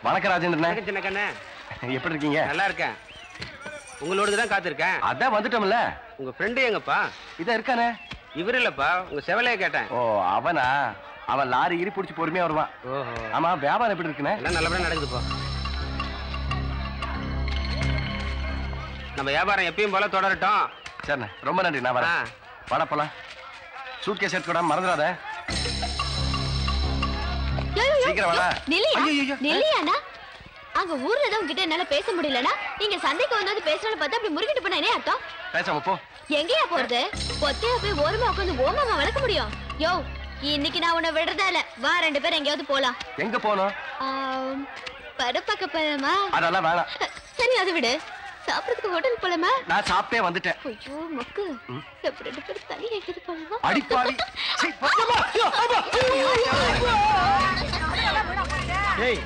வணக்கம் ராஜேந்திரன். சின்ன கண்ணே, எப்படி இருக்கீங்க? நல்லா இருக்கேன். உங்களோட தான் காத்திருக்கேன். அதான் வந்துட்டோம்ல. உங்க ஃப்ரெண்டு எங்கப்பா? இதான் இருக்கானே. இவர் இல்லப்பா, உங்க செவலைய கேட்டேன். ஓ அவனா? அவன் லாரி இறி பிடிச்சி பொறுமையா வருவான். ஓஹோ. ஆமா, வியாபாரம் எப்படி இருக்குன்னு? எல்லாம் நல்லபடியா நடக்குதுப்பா. நம்ம வியாபாரம் எப்பயும் போல தொடரட்டும். சரிண்ணே, ரொம்ப நன்றி. நான் வரேன். வாடா போலாம். சூட் கேஸ் எடுத்து கூட மறந்துடாத. சீக்கிரம் வாடா. நில்லியானா? அங்க ஊர்ல தான் உங்ககிட்ட என்னால பேச முடியலனா நீங்க சந்தைக்கு வந்து பேசணும்னு பார்த்தா அப்படி முறுக்கிட்டு போனா என்ன அர்த்தம்? பேசாம போ. எங்கயா போறது? பொத்தையா போய் ஓரமா உட்காந்து ஓமாமா வளர்க்க முடியும்? யோ, இன்னைக்கு நான் உன்னை விடுறதா இல்ல. வா, 2 பேரும் எங்கயாவது போலாம். எங்க போணும்? படப்பக்க போலாமா? அதெல்லாம் வேணாம். சரி, அதை விடு. சாப்பிடறதுக்கு ஹோட்டல் போலாமா? நான் சாப்பிட்டே வந்துட்டேன். ஐயோ மக்கு, நம்ம 2 பேரும் தனியா எங்கயாவது போலாமா? அடிப்பாவி. சீ, போமா. ஏய்,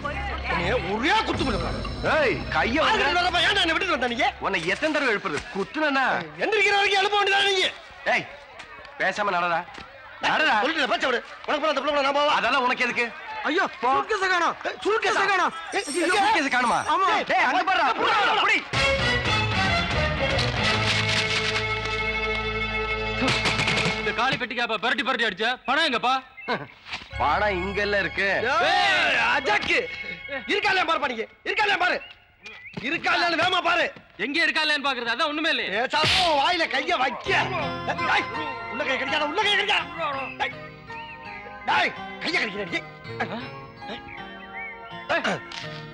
நீ ஒரே குத்து விடுறா. ஏய், கைய வந்து ஏன்டா என்ன விட்டுட்டு வந்த நீங்க? உன்னை எத்தனை தடவை எழுப்புறது? குத்துனா எந்திரிக்கிற வரைக்கும் எழுப்ப வேண்டியதா நீங்க? ஏய், பேசாம நடடா. நடடா. சொல்லிட்டு பச்சை விடு. உனக்கு போற அந்த பிள்ளை நான் போவா. அதெல்லாம் உனக்கு எதுக்கு? ஐயோ, சுல்கேஸ காணோம். சுல்கேஸ காணோம். சுல்கேஸ் காணுமா? ஆமா. டேய், அங்க பாருடா. புடி. இந்த காலி பெட்டிக்காப்ப பரட்டி பரட்டி அடிச்ச பணம் எங்கப்பா? பணம் இங்க எல்லாம் இருக்கு. ஏய், அஜாக்கு. இருக்கால பாரு பாருங்க. இருக்கால பாரு. இருக்கால வேமா பாரு. எங்க இருக்காலன்னு பாக்குறது அதான் ஒண்ணுமே இல்லையே. ஏசாமோ வாயில கைய வைக்க. டேய், உள்ள கை கடிக்காத, உள்ள கை கடிக்காத. டேய். டேய், கைய கடிக்கிறீங்க.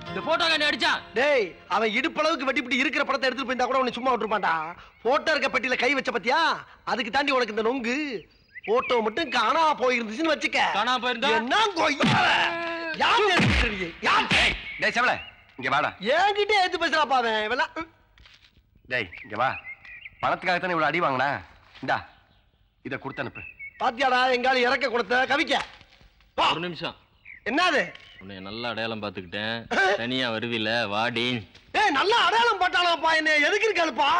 இந்த போட்டோ காண்டி அடிச்சான். டேய், அவன் இடுப்பளவுக்கு வெட்டிப்பிட்டு இருக்கிற படத்தை எடுத்துட்டு போயிருந்தா கூட உன்னை சும்மா விட்டுருப்பான்டா. போட்டோ இருக்க பெட்டியில கை வச்ச பத்தியா? அதுக்கு தாண்டி உனக்கு இந்த நொங்கு. போட்டோ மட்டும் காணா போயிருந்துச்சுன்னு வச்சுக்க. காணாம போயிருந்தா என்ன கொய்யால? யார் எடுத்துறீங்க? யார்? டேய் செவல, இங்க வாடா. ஏங்கிட்ட ஏத்து பேசுறாப்பா அவன். இவெல்லாம் டேய் இங்க வா. பணத்துக்காக தானே இவ்வளவு அடி வாங்கினா? இந்தா, இத கொடுத்து அனுப்பு. பாத்தியாடா எங்கால இறக்க கொடுத்த கவிக்க. ஒரு நிமிஷம். என்னது? உன்னை நல்லா அடையாளம் பாத்துக்கிட்டேன். தனியா வருவில வாடி. ஏய், நல்லா அடையாளம் போட்டானாப்பா. என்ன எதுக்கு இருக்காளுப்பா?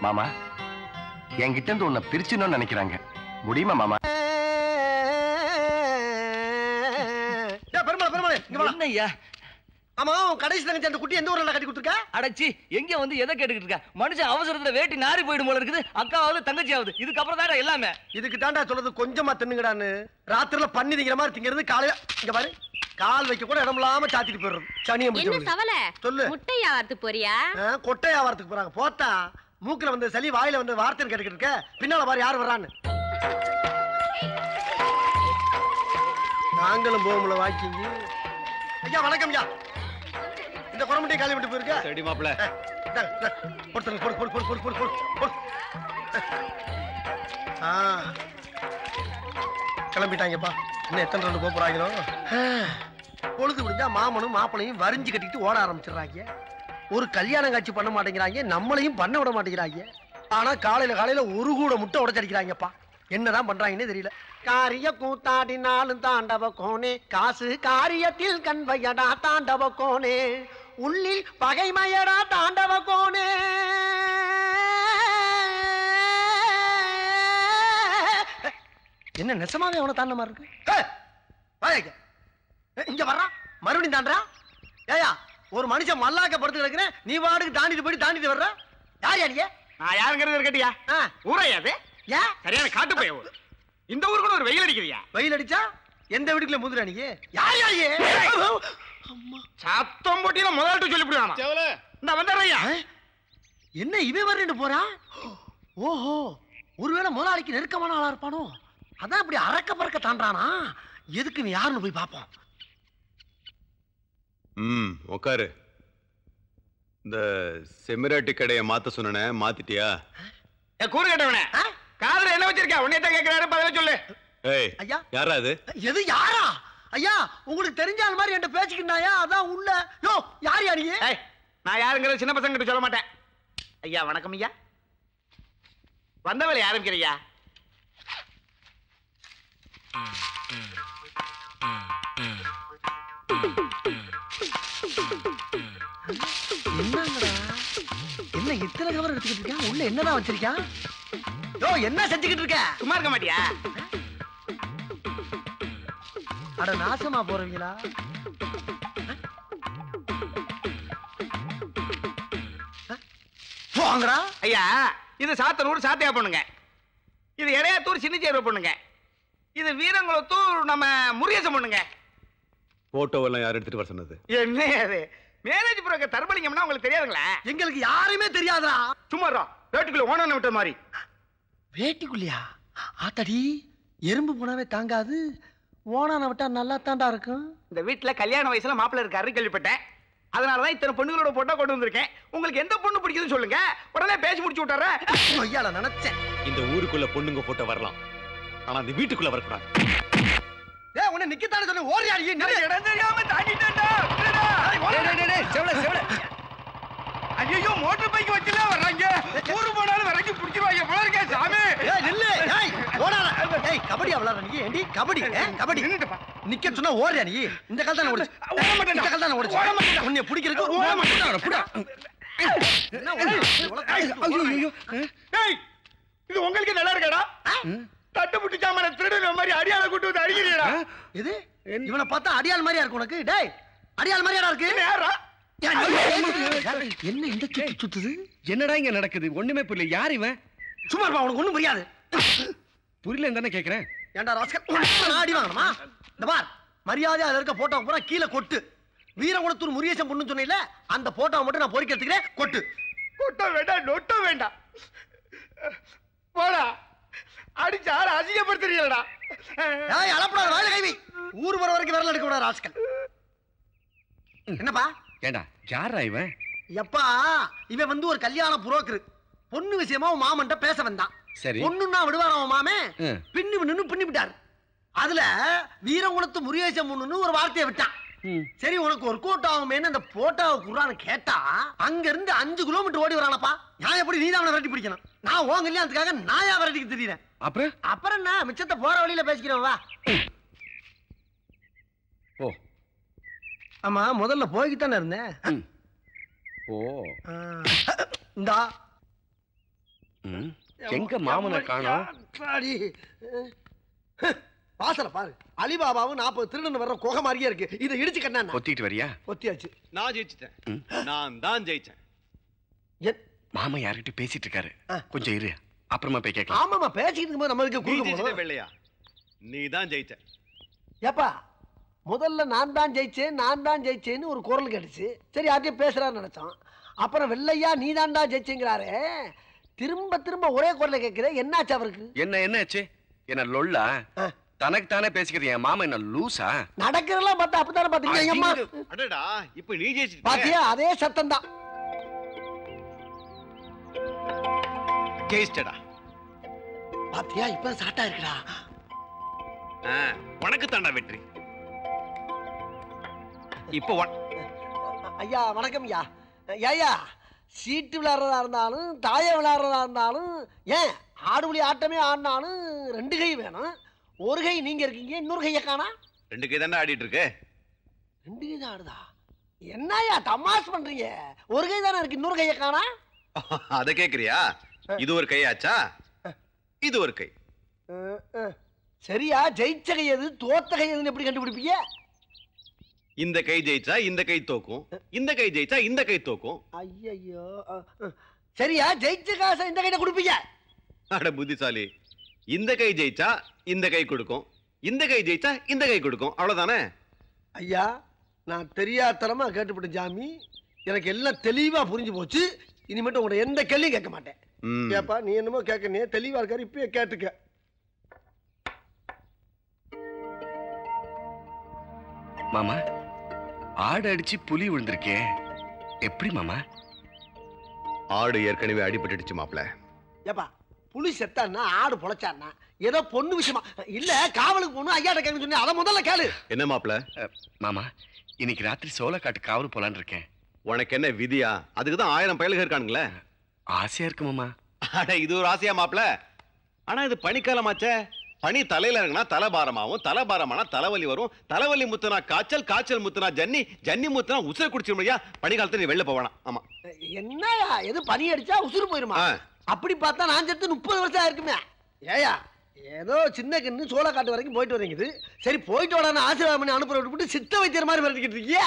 மாமா, என்கிட்ட இருந்து உன்னை பிரிச்சுன்னு நினைக்கிறாங்க. முடியுமா மாமா? பெருமாள் இங்க வா. என்னய்யா? ஆமா, கடைசி தங்கச்சி அந்த குட்டி எந்த ஊர்ல கட்டி கொடுத்துருக்க? அடச்சி, எங்க வந்து எதை கேட்டுக்கிட்டு இருக்கா? மனுஷன் அவசரத்துல வேட்டி நாரி போயிடும் போல இருக்குது. அக்காவது தங்கச்சியாவது, இதுக்கப்புறம் தானே எல்லாமே. இதுக்கு தாண்டா சொல்றது கொஞ்சமா தின்னுங்கடான்னு. ராத்திரில பண்ணி திங்கிற மாதிரி திங்கிறது. காலையில இங்க பாரு, கால் வைக்க கூட இடம் இல்லாம சாத்திட்டு போயிடுறது. சனியை என்ன முடிச்சு சவல? சொல்லு. முட்டை வியாபாரத்துக்கு போறியா? கொட்டை வியாபாரத்துக்கு போறாங்க. போத்தா மூக்குல வந்து சளி, வாயில வந்து வார்த்தைன்னு கேட்டுக்கிட்டு இருக்க. பின்னால பாரு யாரு வர்றான்னு. நாங்களும் போகும்ல வாக்கிங்க. ஐயா வணக்கம் ஐயா. இந்த குரமட்டியை காலி விட்டு போயிருக்க. சரி மாப்ள. கிளம்பிட்டாங்கப்பா. இன்னும் எத்தனை ரெண்டு போறாங்களோ. பொழுது விடிஞ்சா மாமனும் மாப்பிளையும் வரிஞ்சு கட்டிட்டு ஓட ஆரம்பிச்சிடுறாங்க. ஒரு கல்யாணம் காட்சி பண்ண மாட்டேங்கிறாங்க, நம்மளையும் பண்ண விட மாட்டேங்கிறாங்க. ஆனா காலையில ஒரு கூட முட்டை உடைச்சடிக்கிறாங்கப்பா. என்னதான் பண்றாங்கன்னே தெரியல. காரிய கூத்தாடினாலும் தாண்டவ கோனே, காசு காரியத்தில் கண்வையடா தாண்டவ கோனே, உள்ளில் பகைமையடா தாண்டவ கோனே. என்ன நெசமாவே அவனை தாண்ட மாதிரி இருக்கு. இங்க வர்றா, மறுபடியும் தாண்டா. ஏயா, ஒரு மனுஷன் மல்லாக்க படுத்து கிடக்குறேன், நீ வாடுக்கு தாண்டிட்டு போயிட்டு தாண்டிட்டு வர்ற. யார் யாரியா? நான் யாருங்கிறது கேட்டியா? ஊரையாது ஏன் சரியான காட்டு போய் ஊர். இந்த ஊர் கூட ஒரு வெயில் அடிக்கிறியா? வெயில் அடிச்சா எந்த வீட்டுக்குள்ள முதுரா நீ? யார் யாரியே? சத்தம் போட்டியில முதல்ட்டு சொல்லிவிடுவானா? இந்த வந்துடுறையா? என்ன இவன் வரேன்னு போறான்? ஓஹோ, ஒருவேளை முதலாளிக்கு நெருக்கமான ஆளா இருப்பானோ? அதான் அப்படி அரக்க பறக்க தாண்டானா. எதுக்கு நீ யாருன்னு போய் பாப்போம். உக்காரு. இந்த செமிராட்டி கடையை மாத்த சொன்ன, மாத்திட்டியா? கூறு கேட்டவனே, காதுல என்ன வச்சிருக்க? உன்னை தான் கேட்கிறாரு, பதில சொல்லு. ஏய் ஐயா, யாரா அது? எது யாரா? ஐயா, உங்களுக்கு தெரிஞ்சால் மாதிரி என்கிட்ட பேசிக்கிட்டாயா? அதான் உள்ள. யோ, யார் யாரியே? நான் யாருங்கிறது சின்ன பசங்க கிட்ட சொல்ல மாட்டேன். ஐயா வணக்கம் ஐயா. வந்தவளை ஆரம்பிக்கிறியா? என்னங்கடா, என்ன இத்தனை கவர் எடுத்துக்கிட்டு இருக்கான்? உள்ள என்னதான் வச்சிருக்கான்? யோ, என்ன செஞ்சுக்கிட்டு இருக்க? சும்மா இருக்க மாட்டியா? அட நாசமா போறீங்களா? போங்கடா. ஐயா இது சாத்தனூர் சாத்தியா பொண்ணுங்க, இது இடையாத்தூர் சின்னச்சேர்வை பொண்ணுங்க, இது வீரங்குளத்தூர் நம்ம முருகேசன் பொண்ணுங்க. போட்டோவெல்லாம் யார் எடுத்துட்டு வர சொன்னது? என்ன அது மேரேஜ் புரோக்கர் தர்மலிங்கம்னா உங்களுக்கு தெரியாதுங்களா? எங்களுக்கு யாருமே தெரியாதுடா. சும்மா வேட்டுக்குள்ள ஓனான விட்ட மாதிரி. வேட்டிக்குள்ளியா? ஆத்தாடி, எறும்பு போனாவே தாங்காது, ஓனான விட்டா நல்லா தாண்டா இருக்கும். இந்த வீட்டுல கல்யாண வயசுல மாப்பிள்ளை இருக்காரு கேள்விப்பட்டேன். அதனாலதான் இத்தனை பொண்ணுகளோட போட்டோ கொண்டு வந்திருக்கேன். உங்களுக்கு எந்த பொண்ணு பிடிக்குதுன்னு சொல்லுங்க, உடனே பேசி முடிச்சு விட்டுறேன். ஐயால நினைச்சேன். இந்த ஊருக்குள்ள பொண்ணுங்க போட்டோ வரலாம், ஆனா அந்த வீட்டுக்குள்ள வரக்கூடாது. டேய், உன்னை நிக்கத்தானே சொன்ன, ஓடியா நீ? இடம் தெரியாம தாண்டிட்டேன்டா. ஐயோ, மோட்டர் பைக் வச்சுலாம் வர்றாங்க. ஊரு போனாலும் வரைக்கும் பிடிச்சிருவாங்க போல இருக்கே சாமி. ஏய் நில்லு. ஏய் ஓடாத. ஏய் கபடி விளையாடுற நீ? ஏண்டி கபடி? கபடி நிக்க சொன்னா ஓடுறியா நீ? இந்த கால் தானே ஓடுச்சு. ஓட மாட்டேன். இந்த கால் தானே ஓடுச்சு. ஓட மாட்டேன். உன்னை பிடிக்கிறதுக்கு ஓட மாட்டேன். புடா. என்ன ஓடுற? ஏய், இது உங்களுக்கு நல்லா இருக்காடா? தட்டு புட்டு சாமான திருடுற மாதிரி அடியால கூட்டு வந்து அடிக்கிறீடா. இது இவனை பார்த்தா அடியாள் மாதிரியா இருக்கு உனக்கு. டேய், அடியாள் மாதிரியாடா இருக்கு. யாரா? என்ன இந்த சுத்து சுத்துது? என்னடா இங்க நடக்குது? ஒண்ணுமே புரியல. யார் இவன்? சும்மா இருப்பா, உனக்கு ஒண்ணும் புரியாது. புரியல தானே கேக்குறேன். ஏன்டா ராஸ்கல், நான் அடி வாங்கணுமா? இந்த பார், மரியாதையா அதுல இருக்க போட்டோ பூரா கீழே கொட்டு. வீரகுலத்தூர் முருகேசன் பொண்ணு சொன்னீல, அந்த போட்டோவை மட்டும் நான் பொறிக்க எடுத்துக்கிறேன். கொட்டு. கொட்ட வேண்டாம், நொட்ட வேண்டாம். போடா, அடிச்சு ஆள அசிங்கப்படுத்துறீங்களா? ஏய் அலப்படாத, வாயில கை வை. ஊர் வர வரைக்கும் விரல் எடுக்க கூடாது ராஸ்கல். என்னப்பா? ஏண்டா யாரா இவன்? எப்பா, இவன் வந்து ஒரு கல்யாண புரோக்கர். பொண்ணு விஷயமா உன் மாமன்ட்ட பேச வந்தான். சரி. பொண்ணுன்னா விடுவாரா உன் மாமே? ம். பின்னு நின்னு பின்னி விட்டாரு. அதுல வீரங்குளத்து முருகேசன் பொண்ணுன்னு ஒரு வார்த்தையை விட்டான். சரி, உனக்கு ஒரு கோட் ஆகுமேன்னு அந்த போட்டோவை குர்றான்னு கேட்டா, அங்க இருந்து 5 கிலோமீட்டர் ஓடி வரானப்பா. நான் எப்படி நீ தான் அவனை விரட்டி பிடிக்கணும்? நான் உன் கல்யாணத்துக்காக நாயா விரட்டிக்கு தெரியுறேன். அப்புறம் என்ன, மிச்சத்தை போற வழியில பேசிக்கிறோம் வா. ஓ ஆமா, முதல்ல போய்கிட்டானே இருந்தேன். ஓ இந்தா எங்க மாமனை காணோம்? வாசல பாரு, அலிபாபாவும் 40 திருடன் வர்ற குகை மாதிரியே இருக்கு. இதை இடிச்சு கண்ணா கொத்திட்டு வரியா? கொத்தியாச்சு. நான் ஜெயிச்சிட்டேன். நான் தான் ஜெயிச்சேன். மாமா யார்கிட்ட பேசிட்டு இருக்காரு, கொஞ்சம் இரு, அப்புறமா போய் கேட்கலாம். ஆமாமா, பேசிக்கிட்டு இருக்கும்போது நம்மளுக்கு நீ குறுக்க ஜெயிச்சிட்ட போகணும். வெள்ளையா, நீ தான் ஜெயிச்ச. ஏப்பா, முதல்ல நான் தான் ஜெயிச்சேன்னு ஒரு குரல் கேட்டுச்சு. சரி, யார்கிட்டயும் பேசுறான்னு நினைச்சோம். அப்புறம் வெள்ளையா நீ தான்டா ஜெயிச்சேங்கிறாரு. திரும்ப திரும்ப ஒரே குரலை கேட்கிறேன், என்னாச்சு அவருக்கு? என்னாச்சு? என்ன லொல்லா? தனக்கு தானே பேசிக்கிறது. என் மாமா என்ன லூசா? நடக்கிறதெல்லாம் பார்த்தா அப்பதானே பாத்தீங்க அம்மா. அடடா, இப்ப நீ ஜெயிச்சிட்ட. பாத்தியா, அதே சத்தம் தான். ஜெயிச்சிட்டடா. பாத்தியா, இப்ப சாட்டா இருக்குடா. உனக்கு தாண்டா வெற்றி. இப்போ ஐயா வணக்கம் ஐயா. ஐயா, சீட்டு விளையாடுறதா இருந்தாலும் தாய விளையாடுறதா இருந்தாலும், ஏன் ஆடுபுலி ஆட்டமே ஆடினாலும் 2 கை வேணும். ஒரு கை நீங்க இருக்கீங்க, இன்னொரு கையை காணா. 2 கை தானே ஆடிட்டு இருக்கு. 2 கை தான் ஆடுதா? என்னய்யா தமாஷ் பண்றீங்க? ஒரு கை தானே இருக்கு, இன்னொரு கையை காணா. அத கேக்குறியா? இது ஒரு கையாச்சா, இது ஒரு கை. சரியா, ஜெயிச்ச கை எது, தோத்த கை எதுன்னு எப்படி கண்டுபிடிப்பீங்க? இந்த கை ஜெயிச்சா இந்த கை தோக்கும், இந்த கை ஜெயிச்சா இந்த கை தோக்கும். ஐயோ, சரியா, ஜெயிச்ச காசை இந்த கையில கொடுப்பீங்க? அட புத்திசாலி, இந்த கை ஜெயிச்சா இந்த கை கொடுக்கும், இந்த கை ஜெயிச்சா இந்த கை கொடுக்கும், அவ்வளவுதானே? ஐயா, நான் தெரியாதனமா கேட்டுப்பட்டேன் ஜாமி. எனக்கு எல்லாம் தெளிவா புரிஞ்சு போச்சு. இனிமேட்டு உங்களை எந்த கேள்வியும் கேட்க மாட்டேன். ஏப்பா, நீ என்னமோ கேட்க, நீ தெளிவா இருக்காரு, இப்பயே கேட்டுக்க. மாமா, ஆடு அடிச்சு புலி விழுந்திருக்கே, எப்படி மாமா? ஆடு ஏற்கனவே அடிபட்டுடுச்சு மாப்ள. ஏப்பா, புலி செத்தான்னா ஆடு பொழைச்சான்னா ஏதோ பொண்ணு விஷயமா இல்ல, காவலுக்கு போகணும் ஐயா கேட்கணும்னு சொன்னேன். அதை முதல்ல கேளு. என்ன மாப்ள? மாமா, இன்னைக்கு ராத்திரி சோளக்காட்டு காவல் போலான்னு இருக்கேன். உனக்கு என்ன விதியா? அதுக்குதான் 1000 பயலுக இருக்கானுங்களே. ஆசையா இருக்கு மாமா. அட, இது ஒரு ஆசையா மாப்ள? ஆனா இது பனிக்காலமாச்சே. பனி தலையில இறங்கினா தலைபாரமாவும், தலைபாரமானா தலைவலி வரும், தலைவலி முத்துனா காய்ச்சல், காய்ச்சல் முத்துனா ஜன்னி, ஜன்னி முத்துனா உசுரை குடிச்சிட முடியா? பனிக்காலத்துல நீ வெளில போவானா? ஆமா. என்னயா, எது பனி அடிச்சா உசுறு போயிருமா? அப்படி பார்த்தா நான் செத்து 30 வருஷம் ஆயிருக்குமே. ஏயா, ஏதோ சின்ன கண்ணு சோளக்காட்டு வரைக்கும் போயிட்டு வரீங்க. சரி போயிட்டு வாடான்னு ஆசீர்வாதம் பண்ணி அனுப்புற விட்டு சித்த வைத்தியர் மாதிரி மிரட்டிக்கிட்டு இருக்கியா?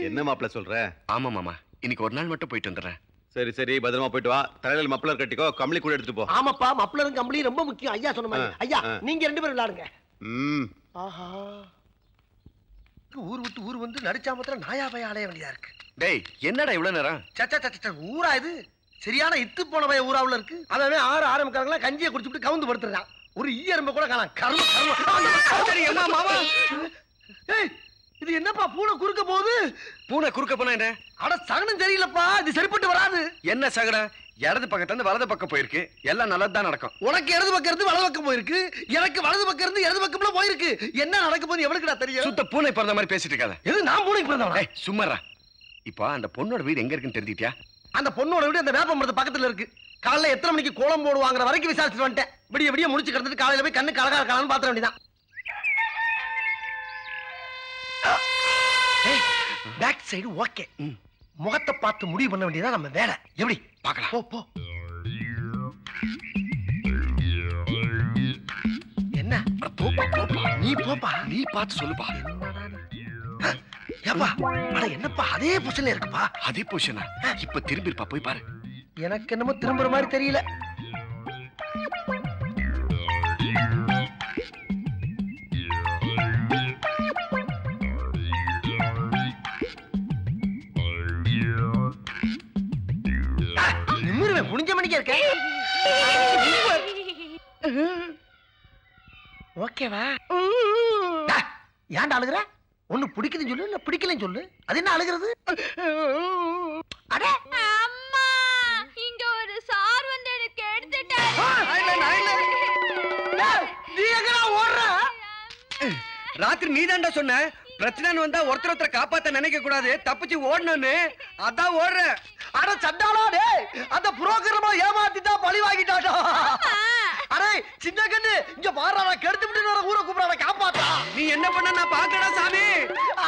என்ன மாப்பிள்ள சொல்ற? ஆமா மாமா, இன்னைக்கு ஒரு நாள் மட்டும் போயிட்டு வந்துடுறேன். சரி சரி, பத்திரமா போயிட்டு வா. தலையில மப்ளர் கட்டிக்கோ, கம்பளி கூட எடுத்துட்டு போ. ஆமாப்பா, மப்ளரும் கம்பளி ரொம்ப முக்கியம். ஐயா சொன்ன மாதிரி. ஐயா நீங்க 2 பேரும் விளையாடுங்க. ஆஹா, ஊர் விட்டு ஊர் வந்து நடிச்சா மாத்திரம் நாயா பைய அலைய வேண்டியதா இருக்கு. டேய் என்னடா இவ்வளவு நேரம்? சச்ச ஊரா இது? சரியான இத்து போன பைய ஊராவுல இருக்கு. அவன் 6 ஆரம்பிக்காரங்களா கஞ்சியை குடிச்சுட்டு கவுந்து படுத்துறான். ஒரு ஈயரும்ப கூட காணாம். கர்ம மாமா, ஏய், இது என்னப்பா பூனை குறுக்க போகுது? பூனை குறுக்க போனா என்ன? அட சகனம் சரியில்லப்பா, இது சரிப்பட்டு வராது. என்ன சகடம்? இடது பக்கத்துல இருந்து வலது பக்கம் போயிருக்கு. எல்லாம் நல்லதுதான் நடக்கும். உனக்கு இடது பக்கம் இருந்து வலது பக்கம் போயிருக்கு, எனக்கு வலது பக்கம் இருந்து இடது பக்கம்ல போயிருக்கு. என்ன நடக்க போகுது எவனுக்குடா தெரியும்? சுத்த பூனை பிறந்த மாதிரி பேசிட்டு இருக்காத. எது நான் பூனைக்கு பிறந்தவனா? சும்மாறா. இப்போ அந்த பொண்ணோட வீடு எங்க இருக்குன்னு தெரிஞ்சிட்டியா? அந்த பொண்ணோட வீடு அந்த வேப்ப மரத்து பக்கத்துல இருக்கு. காலைல எத்தனை மணிக்கு கோலம் போடுவாங்கிற வரைக்கும் விசாரிச்சுட்டு வந்துட்டேன். விடிய விடிய முடிச்சு கிடந்துட்டு காலையில போய் கண்ணு கலகா இருக்கான்னு பாத்திர வேண்டியதான். Back side okay. முகத்தை பார்த்து முடிவு பண்ண வேண்டியதான் நம்ம வேலை. எப்படி பார்க்கலாம்? போ போ. என்ன போப்பா போப்பா, நீ போப்பா, நீ பார்த்து சொல்லுப்பா. ஏப்பா அட என்னப்பா அதே பொசிஷன்ல இருக்குப்பா. அதே பொசிஷனா? இப்ப திரும்பி இருப்பா, போய் பாரு. எனக்கு என்னமோ திரும்புற மாதிரி தெரியல. நிமிருவேன், புனிஞ்ச மணிக்கே இருக்க. ஓகேவா? ஏன்டா அழுகுற? ஒண்ணு பிடிக்குதுன்னு சொல்லு, இல்ல பிடிக்கலன்னு சொல்லு. அது என்ன அழுகிறது? அட அம்மா, இங்க ஒரு சார் வந்து எனக்கு எடுத்துட்டாரு. நீ எங்கடா ஓடுற? ராத்திரி நீதான்டா சொன்ன பிரச்சனைன்னு வந்தா ஒருத்தர் காப்பாத்த நினைக்க கூடாது, தப்பிச்சு ஓடணும்னு. அதான் ஓடுற. அட சண்டாளா டேய், அந்த புரோக்கரமா ஏமாத்திட்டா, பழி வாங்கிட்டாடா. அடே சின்ன கண்ணு, இங்க பாறா, நான் கெடுத்து விட்டு வர ஊரை கூப்பிடுறா, காப்பாத்தா. நீ என்ன பண்ண நான் பாக்கடா சாமி.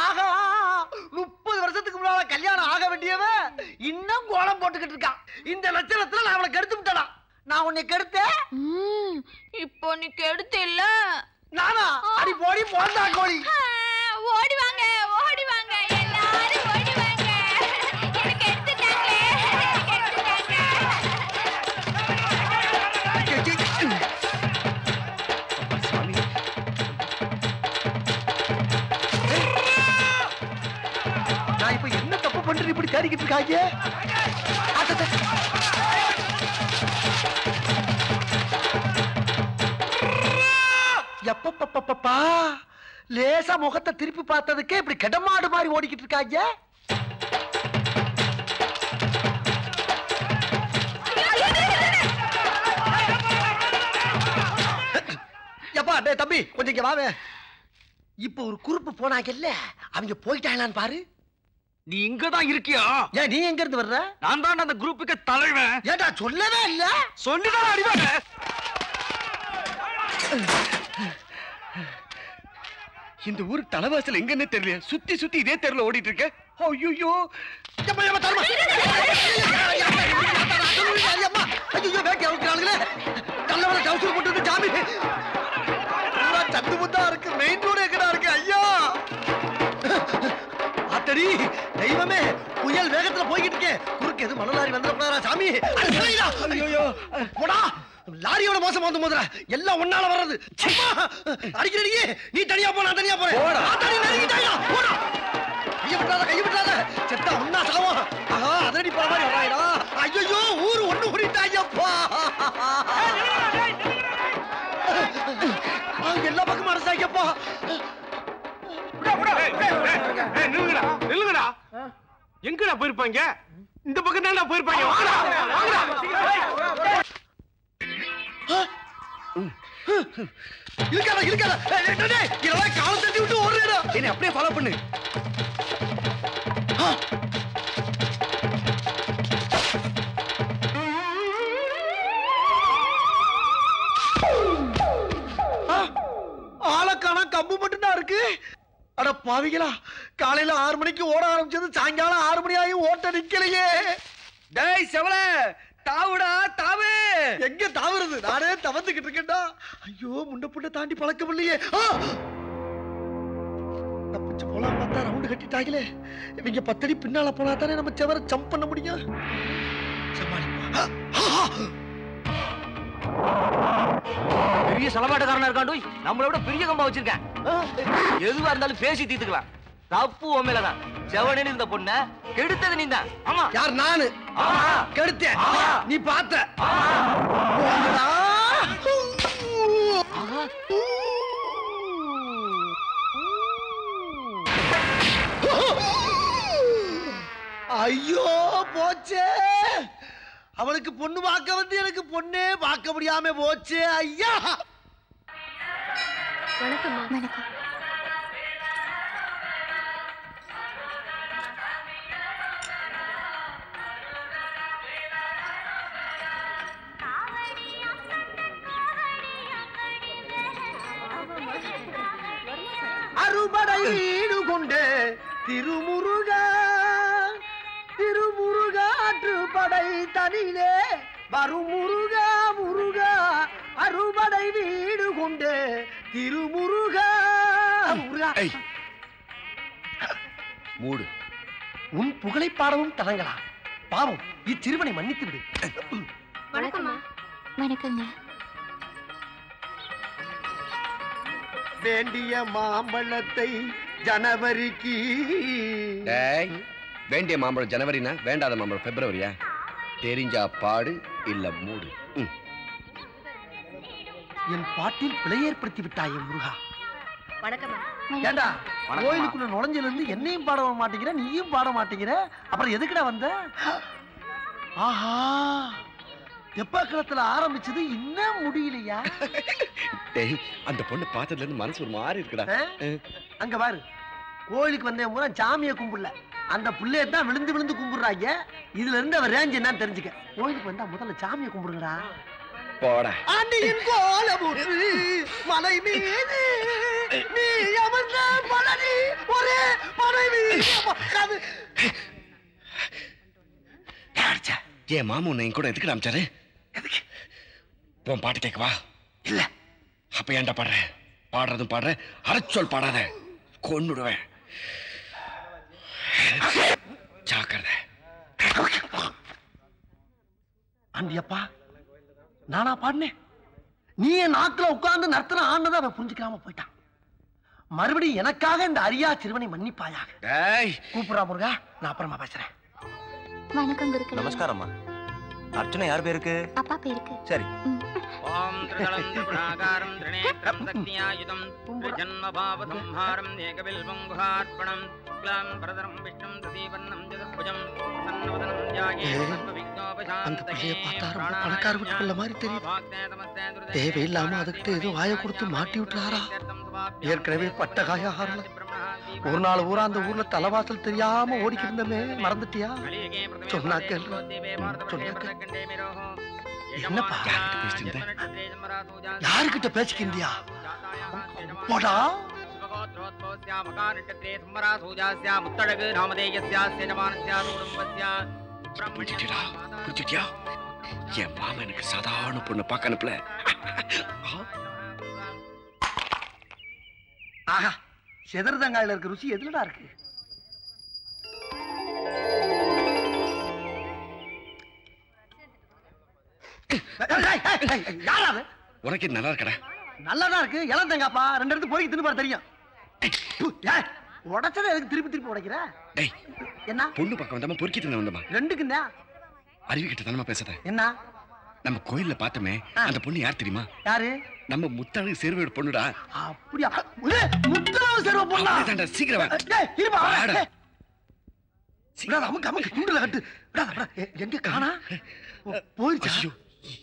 ஆகா, 30 வருஷத்துக்கு முன்னால கல்யாணம் ஆக வேண்டியவன் இன்னும் கோலம் போட்டுக்கிட்டு இருக்கான். இந்த லட்சணத்துல நான் அவளை கெடுத்து விட்டடா. நான் உன்னை கெடுத்தேன். இப்போ நீ கெடுத்து இல்ல. நானா? அடி போடி போந்தா கோழி. ஓடி வாங்க, ஓடி வாங்க, எல்லாரும் ஓடி வாங்க. எனக்கு எடுத்துட்டாங்க, எடுத்துட்டாங்க. சாமி, நான் இப்ப என்ன தப்பு பண்றேன் இப்படி தேடிக்கிட்டு இருக்காங்க? எப்பப்பப்பப்பா, லேசா முகத்தை திருப்பி பார்த்ததுக்கே இப்படி கடமாடு மாதிரி ஓடிக்கிட்டு இருக்காங்க. எப்பா டேய் தம்பி, கொஞ்சம் இங்க வாவே. இப்ப ஒரு குறுப்பு போனாங்கல்ல, அவங்க போயிட்டாங்களான்னு பாரு. நீ இங்கதான் இருக்கியா? ஏன் நீ எங்க இருந்து வர்ற? நான் தான் அந்த குரூப்புக்கு தலைவன். ஏடா சொல்லவே இல்ல. சொல்லிதான் அடிவாங்க. இந்த ஊருக்கு தலைவாசல் எங்கன்னு தெரியல. சுத்தி சுத்தி இதே தெருல ஓடிட்டு இருக்க. ஐயோ, சந்து முத்தா இருக்கு. மெயின் ரோடு எங்கடா இருக்கு? ஐயா அத்தடி தெய்வமே, புயல் வேகத்துல போய்கிட்டு இருக்கேன். குறுக்கு எது மணலாரி வந்துடா சாமி. ஐயோ போடா, லாரியோட மோசம் வந்து மோதுற. எல்லாம் ஒன்னால வர்றது. அடிக்கிறடியே, நீ தனியா போ, நான் தனியா போறேன். போடா, கைய விட்டாத, கைய விட்டாத. செத்தா ஒன்னா சாவும். ஆஹா, அதடி போற மாதிரி வராயடா. ஐயோ, ஊரு ஒண்ணு கூடிட்டாயப்பா. எல்லா பக்கமும் அரசாங்கப்பா. நில்லுங்கடா. எங்கடா போயிருப்பாங்க? இந்த பக்கம் தான் போயிருப்பாங்க. இருக்காத இருக்காத, இதெல்லாம் காலம் தட்டி விட்டு ஓடுறா. என்ன அப்படியே ஃபாலோ பண்ணு. ஆளக்கான கம்பு மட்டும் தான் இருக்கு. அட பாவிகளா, காலையில 6 மணிக்கு ஓட ஆரம்பிச்சது சாயங்காலம் 6 மணி ஆகி ஓட்ட நிக்கலையே. டேய் செவல, தாவுடா தாவு. எங்க தாவுறது? நானே தவந்துகிட்டு இருக்கேன்டா. ஐயோ, முன்ன புண்ண தாண்டி பழக்கம் இல்லையே. தப்பிச்சு போலாம் பார்த்தா ரவுண்டு கட்டிட்டாங்களே. இவங்க 10 அடி பின்னால போனா தானே நம்ம செவரை ஜம்ப் பண்ண முடியும். பெரிய சலமாட்டக்காரனா இருக்காண்டு நம்மளை விட பெரிய கம்பா வச்சிருக்கேன். எதுவா இருந்தாலும் பேசி தீர்த்துக்கலாம். தப்பு உண்மையிலதான். செவனேன்னு இந்த பொண்ண கெடுத்தது நீ தான். ஆமா. யார்? நானு கெடுத்தேன். நீ பார்த்த. ஐயோ போச்சே. அவனுக்கு பொண்ணு பார்க்க வந்து எனக்கு பொண்ணே பார்க்க முடியாம போச்சு. ஐயா. வணக்கம்மா. வணக்கம். அறுபடை வீடு கொண்டு திருமுருகா திருமுருகாற்றுப்படை தனிலே வரும் முருகா முருகா அறுபடை வீடு கொண்டு திருமுருகா முருகா. மூடு. உன் புகழை பாடவும் தரங்களா? பாவம், இச்சிறுவனை மன்னித்து விடு. வணக்கம்மா. வணக்கங்க. வேண்டிய மாம்பழத்தை ஜனவரிக்கு. வேண்டிய மாம்பழம் ஜனவரினா வேண்டாத மாம்பழம் பிப்ரவரியா? தெரிஞ்சா பாடு, இல்ல மூடு. என் பாட்டில் பிழை ஏற்படுத்தி விட்டாயே முருகா. வணக்கம்மா. ஏண்டா, கோயிலுக்குள்ள நுழைஞ்சல இருந்து என்னையும் பாட மாட்டேங்கிற, நீயும் பாட மாட்டேங்கிற, அப்புறம் எதுக்குடா வந்த? ஆஹா, தெப்பக்குளத்துல ஆரம்பிச்சது இன்னும் முடியலையா? அந்த பொண்ணு பார்த்ததுல இருந்து மனசு ஒரு மாதிரி இருக்குடா. அங்க பாரு, கோயிலுக்கு வந்தேன் பூரா சாமியை கும்பிடல, அந்த புள்ளைய தான் விழுந்து விழுந்து கும்பிடுறாங்க. இதுல இருந்து அவர் ரேஞ்ச் என்னன்னு தெரிஞ்சுக்க. கோயிலுக்கு வந்தா முதல்ல சாமியை கும்பிடுங்கடா. போடா. ஆண்டியின் கோலமுற்று மலை மீது நீ அமர்ந்த பழனி ஒரே மனைவி. என் மாமு உன்னை கூட எதுக்கு அமிச்சாரு? உன் பாட்டு கேட்கவா? இல்ல. அப்ப ஏன்டா பாடுற? பாடுறதும் பாடுற, அரைச்சொல் பாடாத, கொன்னுடுவேன். ஜாக்கிரதை. ஆண்டியப்பா, நானா பாடினேன்? நீ என் நாக்குல உட்கார்ந்து நர்த்தன ஆனதை அவன் புரிஞ்சுக்காம போயிட்டான். மறுபடியும் எனக்காக இந்த அரியா சிறுவனை மன்னிப்பாயாக. கூப்பிடுறா முருகா, நான் அப்புறமா பேசுறேன். வணக்கம் குருக்களே. நமஸ்காரம்மா. அர்ச்சனை யார் பேருக்கு? அப்பா பேருக்கு. சரி. ஓம் த்ரிதலம் த்ரிபுராகாரம் த்ரிநேத்ரம் சக்தியாயுதம் ஜன்மபாவசம்ஹாரம் ஏகபில்வம் குஹார்ப்பணம் க்லாம் பரதரம் விஷ்ணும் ததீவர்ணம் ஜதுர்புஜம் சன்னவதனம் ஜாயே அந்த பிள்ளைய பார்த்தா ரொம்ப பணக்கார வீட்டு பிள்ளை மாதிரி தெரியுது. தேவையில்லாம அதுக்கிட்ட ஏதோ வாயை கொடுத்து மாட்டி விட்டுறாரா? ஏற்கனவே பட்ட காய ஆறல. ஒரு நாள் ஊரா அந்த ஊர்ல தலைவாசல் தெரியாம ஓடிக்கிட்டு இருந்தமே, மறந்துட்டியா? சொன்னாக்க என்னப்பா யாருக்கிட்ட பேசிக்கிந்தியா? போடா. என் மாமா எனக்கு சாதாரண பொண்ணு பார்க்க அனுப்பல. ஆஹா, செதர்தங்காயில இருக்க ருசி எதுலடா இருக்கு? யாராவது? உனக்கு நல்லா இருக்கடா? நல்லாதான் இருக்கு. இளம் தேங்காப்பா, 2 எடுத்து பொறுக்கி தின்னு பாரு, தெரியும். உடச்சதை எதுக்கு திருப்பி திருப்பி உடைக்கிற? என்ன பொண்ணு பக்கம் வந்தாம பொறுக்கி தின்னு வந்தமா? 2க்குந்தா. அறிவு கிட்ட தானமா பேசாத. என்ன? நம்ம கோயில்ல பார்த்தமே அந்த பொண்ணு யார் தெரியுமா? யாரு? நம்ம முத்தாளு சேர்வையோட பொண்ணுடா. அப்படியா? முத்தாளு சேர்வை பொண்ணா? தாண்டா, சீக்கிரம் வா. இருப்பா. வாடா. நமக்கு நமக்கு குண்டுல கட்டு. எங்க காணா? போயிடுச்சு.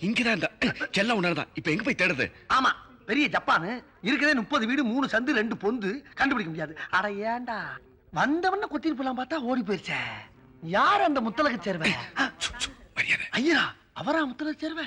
இங்கதான் இந்த செல்ல உணர்தான். இப்ப எங்க போய் தேடுது? ஆமா, பெரிய ஜப்பானு இருக்கதே 30 வீடு, 3 சந்து, 2 பொந்து, கண்டுபிடிக்க முடியாது. அட ஏண்டா, வந்தவன கொத்திட்டு போலாம் பார்த்தா ஓடி போயிருச்சே. யார் அந்த முத்தலக சேர்வை? ஐயா, அவரா முத்தலக சேர்வை?